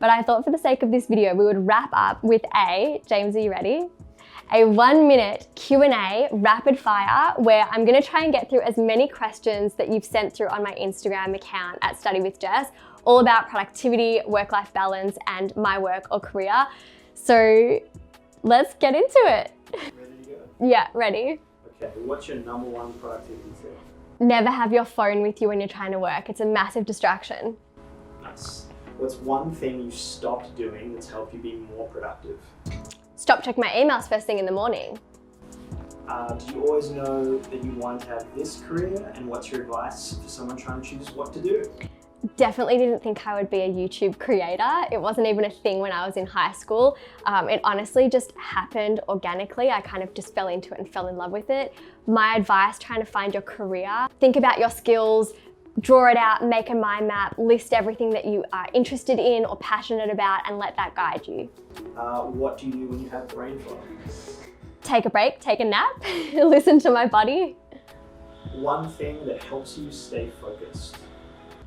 But I thought for the sake of this video, we would wrap up with James, are you ready? A 1-minute Q&A rapid fire where I'm gonna try and get through as many questions that you've sent through on my Instagram account at Study with Jess, all about productivity, work-life balance, and my work or career. So let's get into it. Ready to go? Yeah, ready. Okay, what's your number one productivity tip? Never have your phone with you when you're trying to work. It's a massive distraction. Nice. What's one thing you stopped doing that's helped you be more productive? Stop checking my emails first thing in the morning. Do you always know that you want to have this career, and what's your advice for someone trying to choose what to do? Definitely didn't think I would be a YouTube creator. It wasn't even a thing when I was in high school. It honestly just happened organically. I kind of just fell into it and fell in love with it. My advice, trying to find your career, think about your skills, draw it out, make a mind map, list everything that you are interested in or passionate about, and let that guide you. What do you do when you have brain fog? Take a break, take a nap, listen to my body. One thing that helps you stay focused?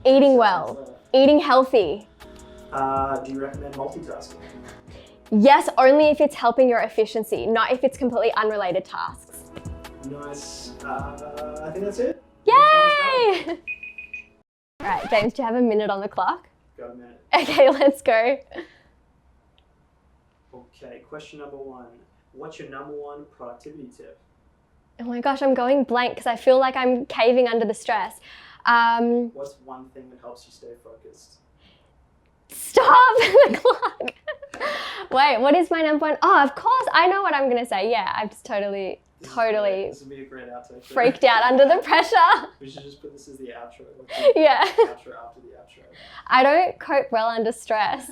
Eating well, eating healthy. Do you recommend multitasking? Yes, only if it's helping your efficiency, not if it's completely unrelated tasks. Nice. I think that's it. Yay! All right, James, do you have a minute on the clock? Got a minute. Okay, let's go. Okay, question number one. What's your number one productivity tip? Oh my gosh, I'm going blank because I feel like I'm caving under the stress. What's one thing that helps you stay focused? Stop the clock. Wait, what is my number one? Oh, of course, I know what I'm gonna say. Yeah, I've just totally This would be a great outtake. freaked out under the pressure. We should just put this as the outro. Yeah. Outro after the outro. I don't cope well under stress.